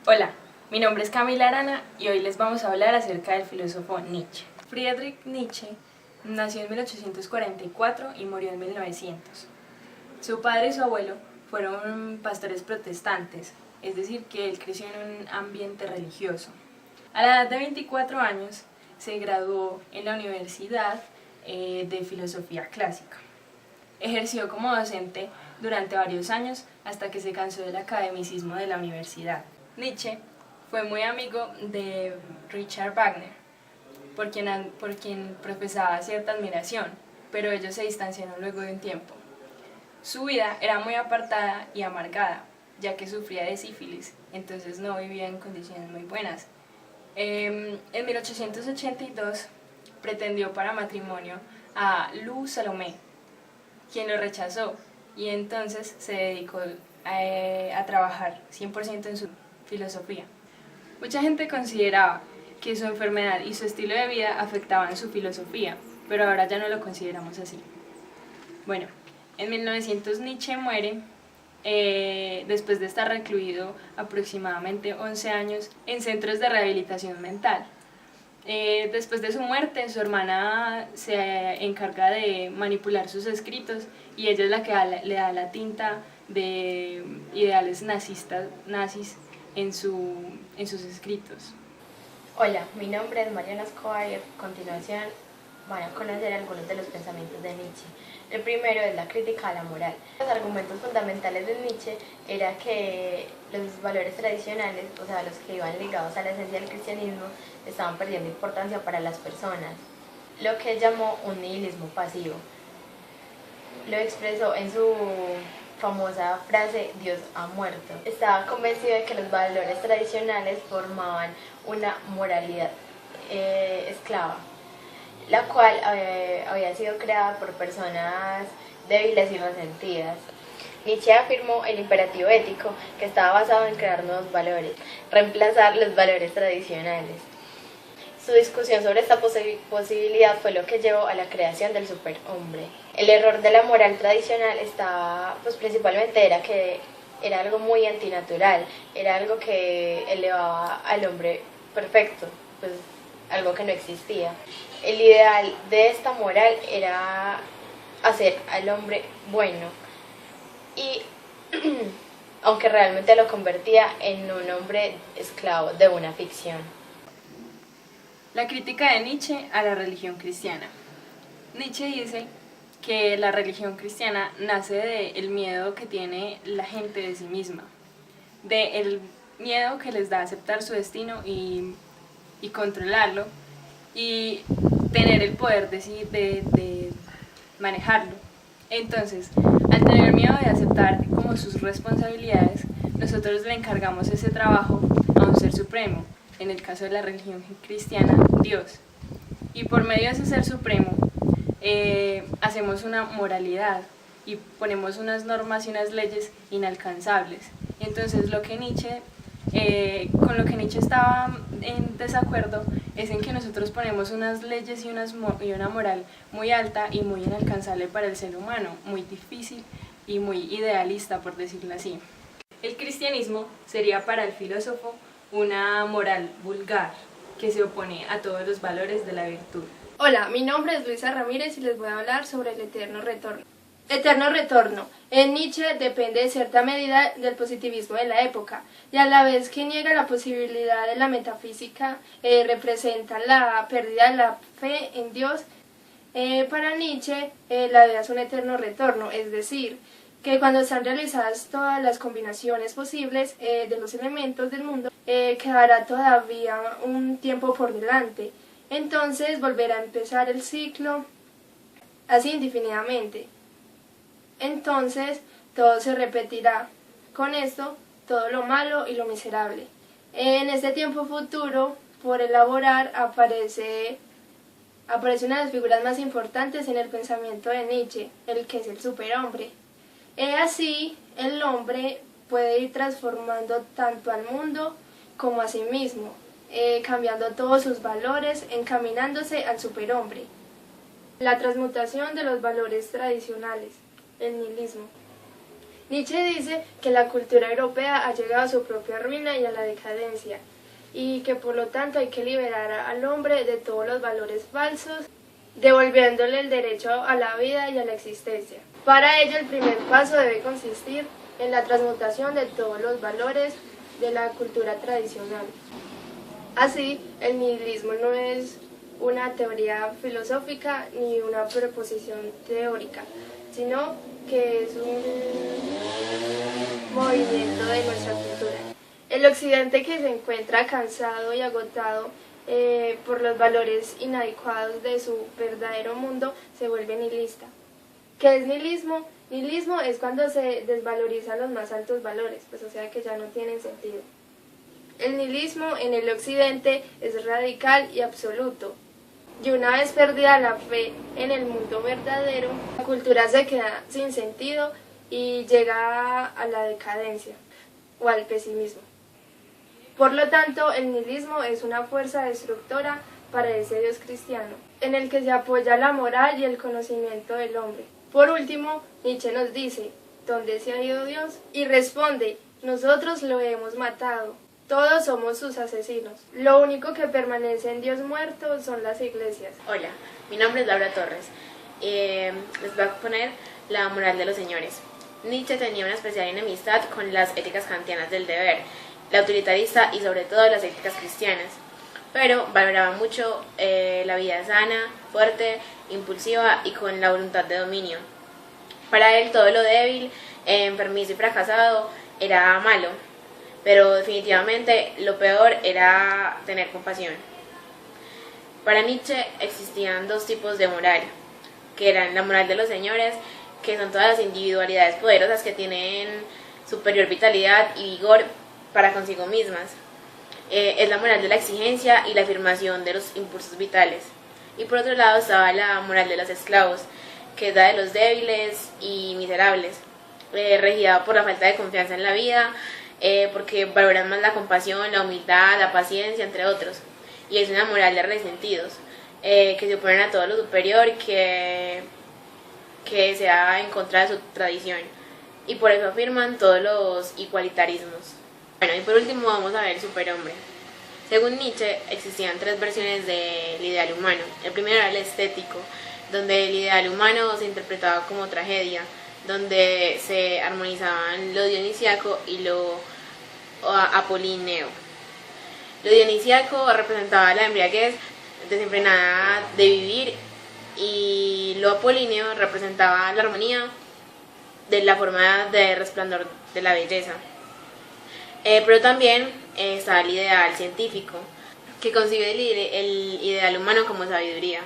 Hola, mi nombre es Camila Arana y hoy les vamos a hablar acerca del filósofo Nietzsche. Friedrich Nietzsche nació en 1844 y murió en 1900. Su padre y su abuelo fueron pastores protestantes, es decir, que él creció en un ambiente religioso. A la edad de 24 años se graduó en la Universidad de Filosofía Clásica. Ejerció como docente durante varios años hasta que se cansó del academicismo de la universidad. Nietzsche fue muy amigo de Richard Wagner, por quien profesaba cierta admiración, pero ellos se distanciaron luego de un tiempo. Su vida era muy apartada y amargada, ya que sufría de sífilis, entonces no vivía en condiciones muy buenas. En 1882 pretendió para matrimonio a Lou Salomé, quien lo rechazó, y entonces se dedicó a trabajar 100% en su filosofía. Mucha gente consideraba que su enfermedad y su estilo de vida afectaban su filosofía, pero ahora ya no lo consideramos así. Bueno, en 1900 Nietzsche muere después de estar recluido aproximadamente 11 años en centros de rehabilitación mental. Después de su muerte, su hermana se encarga de manipular sus escritos y ella es la que le da la tinta de ideales nazis en sus escritos. Hola, mi nombre es Mariana Escobar y a continuación van a conocer algunos de los pensamientos de Nietzsche. El primero es la crítica a la moral. Los argumentos fundamentales de Nietzsche era que los valores tradicionales, o sea, los que iban ligados a la esencia del cristianismo, estaban perdiendo importancia para las personas, lo que él llamó un nihilismo pasivo. Lo expresó en su famosa frase "Dios ha muerto". Estaba convencido de que los valores tradicionales formaban una moralidad esclava, la cual había sido creada por personas débiles y resentidas. Nietzsche afirmó el imperativo ético, que estaba basado en crear nuevos valores, reemplazar los valores tradicionales. Su discusión sobre esta posibilidad fue lo que llevó a la creación del superhombre. El error de la moral tradicional estaba, principalmente era que era algo muy antinatural, era algo que elevaba al hombre perfecto, algo que no existía. El ideal de esta moral era hacer al hombre bueno y aunque realmente lo convertía en un hombre esclavo de una ficción. La crítica de Nietzsche a la religión cristiana. Nietzsche dice que la religión cristiana nace del miedo que tiene la gente de sí misma, del miedo que les da a aceptar su destino y controlarlo y tener el poder de manejarlo. Entonces, al tener miedo de aceptar como sus responsabilidades, nosotros le encargamos ese trabajo a un ser supremo, en el caso de la religión cristiana, Dios. Y por medio de ese ser supremo, hacemos una moralidad y ponemos unas normas y unas leyes inalcanzables. Entonces, con lo que Nietzsche estaba en desacuerdo es en que nosotros ponemos unas leyes y una moral muy alta y muy inalcanzable para el ser humano, muy difícil y muy idealista, por decirlo así. El cristianismo sería para el filósofo una moral vulgar que se opone a todos los valores de la virtud. Hola, mi nombre es Luisa Ramírez y les voy a hablar sobre el eterno retorno. Eterno retorno. En Nietzsche depende de cierta medida del positivismo de la época y a la vez que niega la posibilidad de la metafísica, representa la pérdida de la fe en Dios. Para Nietzsche la vida es un eterno retorno, es decir, que cuando están realizadas todas las combinaciones posibles de los elementos del mundo, quedará todavía un tiempo por delante. Entonces volverá a empezar el ciclo así indefinidamente. Entonces todo se repetirá. Con esto, todo lo malo y lo miserable. En este tiempo futuro, por elaborar, aparece una de las figuras más importantes en el pensamiento de Nietzsche, el que es el superhombre. Así, el hombre puede ir transformando tanto al mundo como a sí mismo, cambiando todos sus valores, encaminándose al superhombre. La transmutación de los valores tradicionales, el nihilismo. Nietzsche dice que la cultura europea ha llegado a su propia ruina y a la decadencia, y que por lo tanto hay que liberar al hombre de todos los valores falsos, devolviéndole el derecho a la vida y a la existencia. Para ello, el primer paso debe consistir en la transmutación de todos los valores de la cultura tradicional. Así, el nihilismo no es una teoría filosófica ni una proposición teórica, sino que es un movimiento de nuestra cultura. El occidente, que se encuentra cansado y agotado por los valores inadecuados de su verdadero mundo, se vuelve nihilista. ¿Qué es nihilismo? Nihilismo es cuando se desvalorizan los más altos valores, pues o sea que ya no tienen sentido. El nihilismo en el occidente es radical y absoluto. Y una vez perdida la fe en el mundo verdadero, la cultura se queda sin sentido y llega a la decadencia o al pesimismo. Por lo tanto, el nihilismo es una fuerza destructora para ese Dios cristiano, en el que se apoya la moral y el conocimiento del hombre. Por último, Nietzsche nos dice, ¿dónde se ha ido Dios? Y responde, nosotros lo hemos matado. Todos somos sus asesinos. Lo único que permanece en Dios muerto son las iglesias. Hola, mi nombre es Laura Torres. Les voy a exponer la moral de los señores. Nietzsche tenía una especial enemistad con las éticas kantianas del deber, la utilitarista y sobre todo las éticas cristianas, pero valoraba mucho la vida sana, fuerte, impulsiva y con la voluntad de dominio. Para él todo lo débil, enfermizo y fracasado era malo, pero definitivamente lo peor era tener compasión. Para Nietzsche existían dos tipos de moral, que eran la moral de los señores, que son todas las individualidades poderosas que tienen superior vitalidad y vigor para consigo mismas. Es la moral de la exigencia y la afirmación de los impulsos vitales. Y por otro lado estaba la moral de los esclavos, que es la de los débiles y miserables, regida por la falta de confianza en la vida, porque valoran más la compasión, la humildad, la paciencia, entre otros. Y es una moral de resentidos, que se oponen a todo lo superior, que sea en contra de su tradición. Y por eso afirman todos los igualitarismos. Bueno, y por último vamos a ver el superhombre. Según Nietzsche, existían tres versiones del ideal humano. El primero era el estético, donde el ideal humano se interpretaba como tragedia, donde se armonizaban lo dionisíaco y lo apolíneo. Lo dionisíaco representaba la embriaguez desenfrenada de vivir y lo apolíneo representaba la armonía de la forma de resplandor de la belleza. Pero también está el ideal científico, que concibe el ideal humano como sabiduría.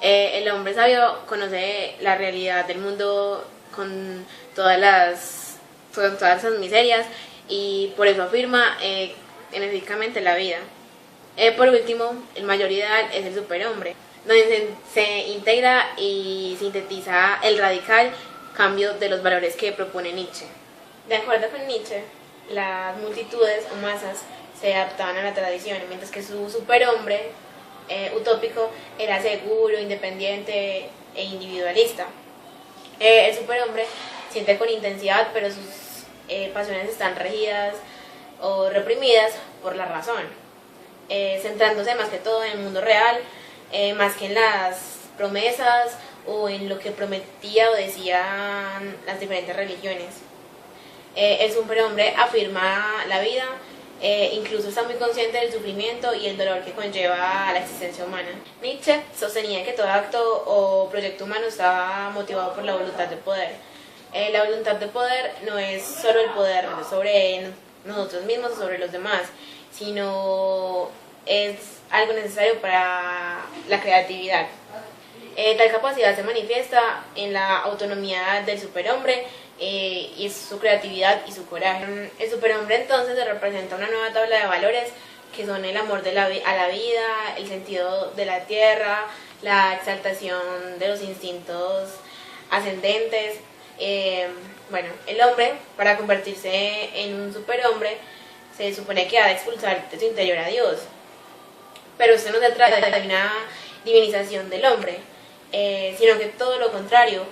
El hombre sabio conoce la realidad del mundo con todas sus miserias y por eso afirma enérgicamente la vida. Por último, el mayor ideal es el superhombre, donde se integra y sintetiza el radical cambio de los valores que propone Nietzsche. De acuerdo con Nietzsche, las multitudes o masas se adaptaban a la tradición, mientras que su superhombre utópico era seguro, independiente e individualista. El superhombre siente con intensidad, pero sus pasiones están regidas o reprimidas por la razón, centrándose más que todo en el mundo real, más que en las promesas o en lo que prometía o decían las diferentes religiones. El superhombre afirma la vida, incluso está muy consciente del sufrimiento y el dolor que conlleva la existencia humana. Nietzsche sostenía que todo acto o proyecto humano estaba motivado por la voluntad de poder. La voluntad de poder no es solo el poder sobre nosotros mismos o sobre los demás, sino es algo necesario para la creatividad. Tal capacidad se manifiesta en la autonomía del superhombre y su creatividad y su coraje. El superhombre entonces representa una nueva tabla de valores que son el amor a la vida, el sentido de la tierra, la exaltación de los instintos ascendentes. El hombre, para convertirse en un superhombre, se supone que ha de expulsar de su interior a Dios. Pero esto no se trata de una divinización del hombre, sino que todo lo contrario,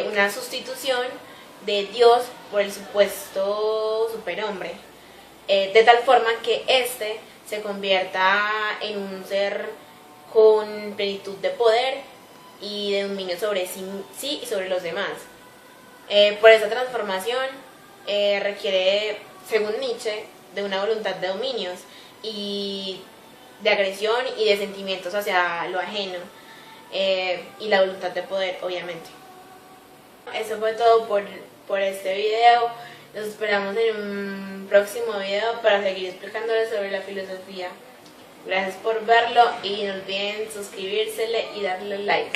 una sustitución de Dios por el supuesto superhombre, de tal forma que éste se convierta en un ser con plenitud de poder y de dominio sobre sí y sobre los demás. Por esta transformación requiere, según Nietzsche, de una voluntad de dominios y de agresión y de sentimientos hacia lo ajeno, y la voluntad de poder, obviamente. Eso fue todo por este video. Nos esperamos en un próximo video para seguir explicándoles sobre la filosofía. Gracias por verlo y no olviden suscribirse y darle like.